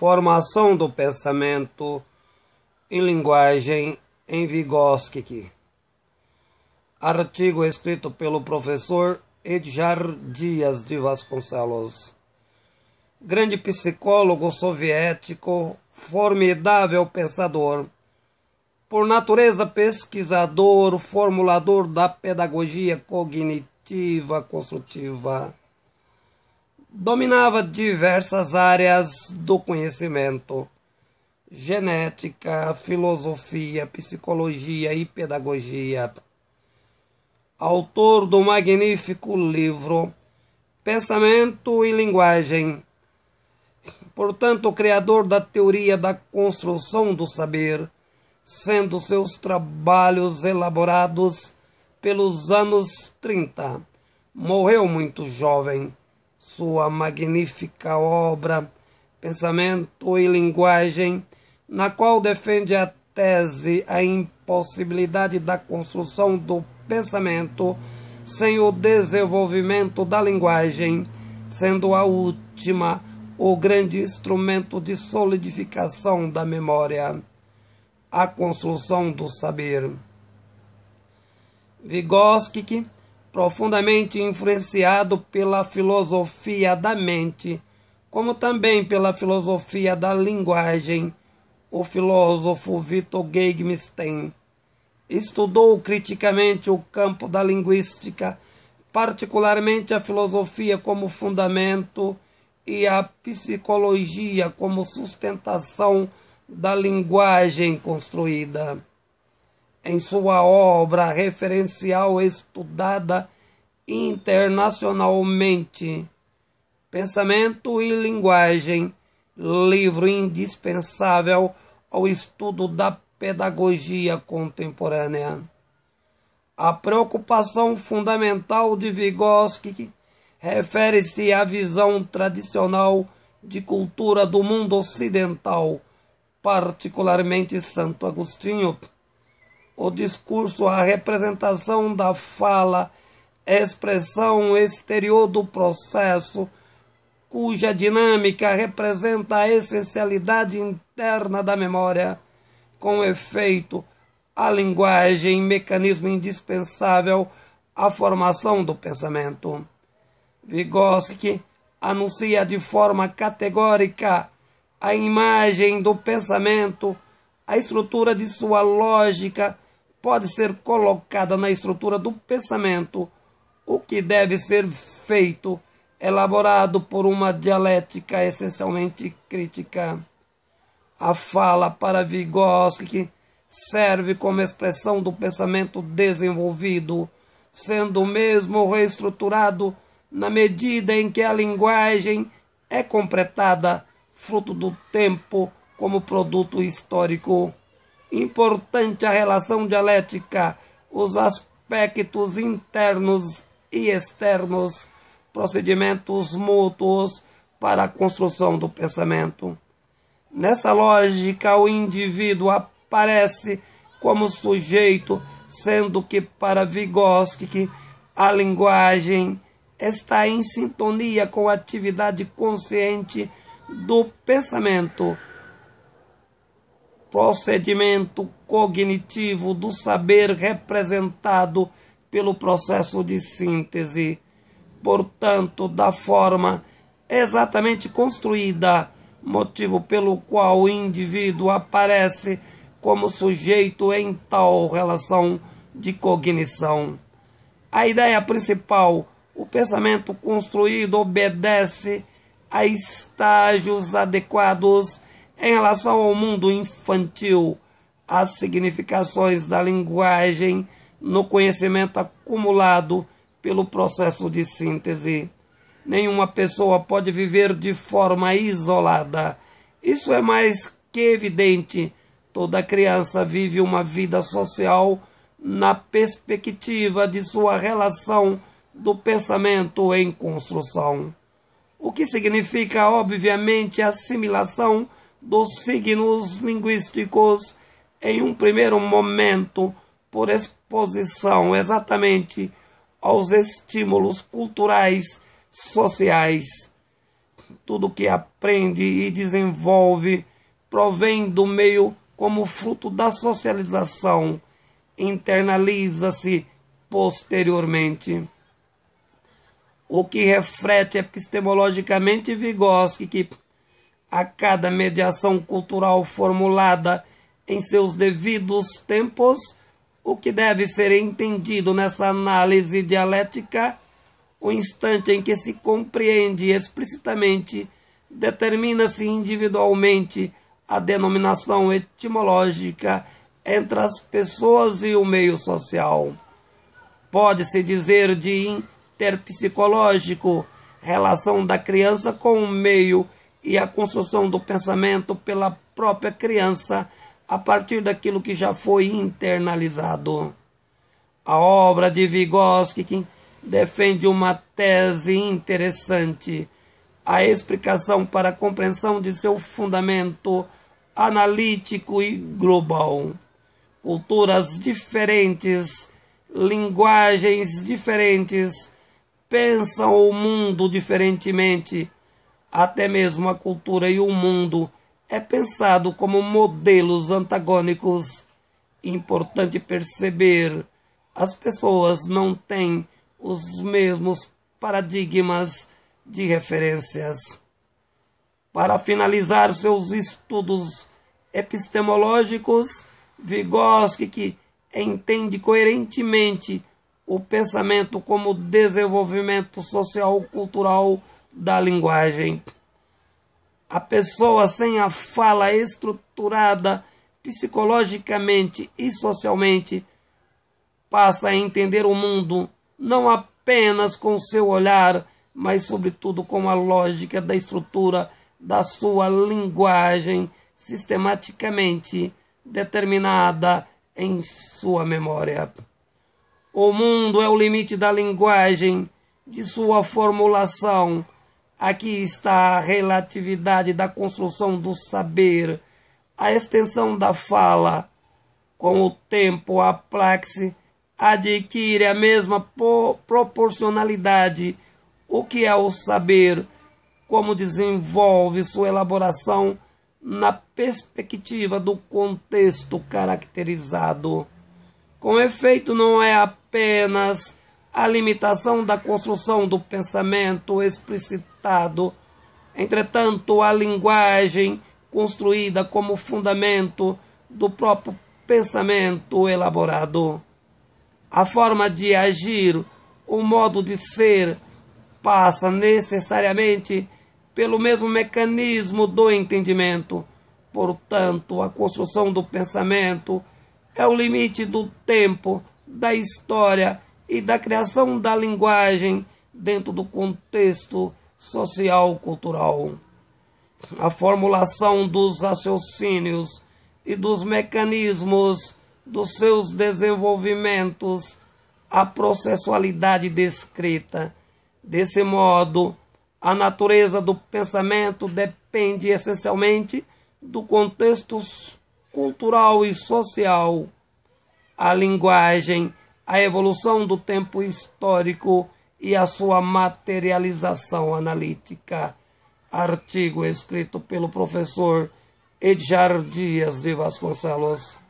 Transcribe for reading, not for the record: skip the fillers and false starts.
Formação do pensamento em linguagem em Vygotsky. Artigo escrito pelo professor Edgar Dias de Vasconcelos. Grande psicólogo soviético, formidável pensador, por natureza pesquisador, formulador da pedagogia cognitiva construtiva. Dominava diversas áreas do conhecimento: genética, filosofia, psicologia e pedagogia. Autor do magnífico livro Pensamento e Linguagem. Portanto, o criador da teoria da construção do saber, sendo seus trabalhos elaborados pelos anos 30. Morreu muito jovem. Sua magnífica obra, Pensamento e Linguagem, na qual defende a tese a impossibilidade da construção do pensamento sem o desenvolvimento da linguagem, sendo a última o grande instrumento de solidificação da memória, a construção do saber. Vygotsky, profundamente influenciado pela filosofia da mente, como também pela filosofia da linguagem, o filósofo Wittgenstein estudou criticamente o campo da linguística, particularmente a filosofia como fundamento e a psicologia como sustentação da linguagem construída. Em sua obra referencial estudada internacionalmente, Pensamento e Linguagem, livro indispensável ao estudo da pedagogia contemporânea. A preocupação fundamental de Vygotsky refere-se à visão tradicional de cultura do mundo ocidental, particularmente Santo Agostinho. O discurso, a representação da fala, expressão exterior do processo, cuja dinâmica representa a essencialidade interna da memória. Com efeito, a linguagem, mecanismo indispensável à formação do pensamento. Vygotsky anuncia de forma categórica a imagem do pensamento. A estrutura de sua lógica pode ser colocada na estrutura do pensamento, o que deve ser feito, elaborado por uma dialética essencialmente crítica. A fala, para Vygotsky, serve como expressão do pensamento desenvolvido, sendo mesmo reestruturado na medida em que a linguagem é completada, fruto do tempo, como produto histórico. Importante a relação dialética, os aspectos internos e externos, procedimentos mútuos para a construção do pensamento. Nessa lógica, o indivíduo aparece como sujeito, sendo que para Vygotsky a linguagem está em sintonia com a atividade consciente do pensamento, procedimento cognitivo do saber representado pelo processo de síntese, portanto, da forma exatamente construída, motivo pelo qual o indivíduo aparece como sujeito em tal relação de cognição. A ideia principal, o pensamento construído, obedece a estágios adequados em relação ao mundo infantil, às significações da linguagem no conhecimento acumulado pelo processo de síntese. Nenhuma pessoa pode viver de forma isolada. Isso é mais que evidente. Toda criança vive uma vida social na perspectiva de sua relação do pensamento em construção. O que significa, obviamente, a assimilação dos signos linguísticos em um primeiro momento por exposição exatamente aos estímulos culturais sociais. Tudo que aprende e desenvolve provém do meio como fruto da socialização, internaliza-se posteriormente. O que reflete epistemologicamente Vygotsky que a cada mediação cultural formulada em seus devidos tempos, o que deve ser entendido nessa análise dialética, o instante em que se compreende explicitamente, determina-se individualmente a denominação etimológica entre as pessoas e o meio social. Pode-se dizer de interpsicológico, relação da criança com o meio e a construção do pensamento pela própria criança a partir daquilo que já foi internalizado. A obra de Vygotsky defende uma tese interessante, a explicação para a compreensão de seu fundamento analítico e global. Culturas diferentes, linguagens diferentes, pensam o mundo diferentemente. Até mesmo a cultura e o mundo é pensado como modelos antagônicos. Importante perceber, as pessoas não têm os mesmos paradigmas de referências. Para finalizar seus estudos epistemológicos, Vygotsky entende coerentemente o pensamento como desenvolvimento social-cultural da linguagem. A pessoa sem a fala estruturada psicologicamente e socialmente passa a entender o mundo não apenas com seu olhar, mas sobretudo com a lógica da estrutura da sua linguagem sistematicamente determinada em sua memória. O mundo é o limite da linguagem, de sua formulação. Aqui está a relatividade da construção do saber, a extensão da fala. Com o tempo, a praxe adquire a mesma proporcionalidade. O que é o saber? Como desenvolve sua elaboração na perspectiva do contexto caracterizado. Com efeito, não é apenas a limitação da construção do pensamento explicitado. Entretanto, a linguagem construída como fundamento do próprio pensamento elaborado. A forma de agir, o modo de ser, passa necessariamente pelo mesmo mecanismo do entendimento. Portanto, a construção do pensamento é o limite do tempo, da história e da criação da linguagem dentro do contexto social-cultural. A formulação dos raciocínios e dos mecanismos dos seus desenvolvimentos, a processualidade descrita. Desse modo, a natureza do pensamento depende essencialmente do contexto cultural e social. A linguagem, a evolução do tempo histórico e a sua materialização analítica. Artigo escrito pelo professor Edjar Dias de Vasconcelos.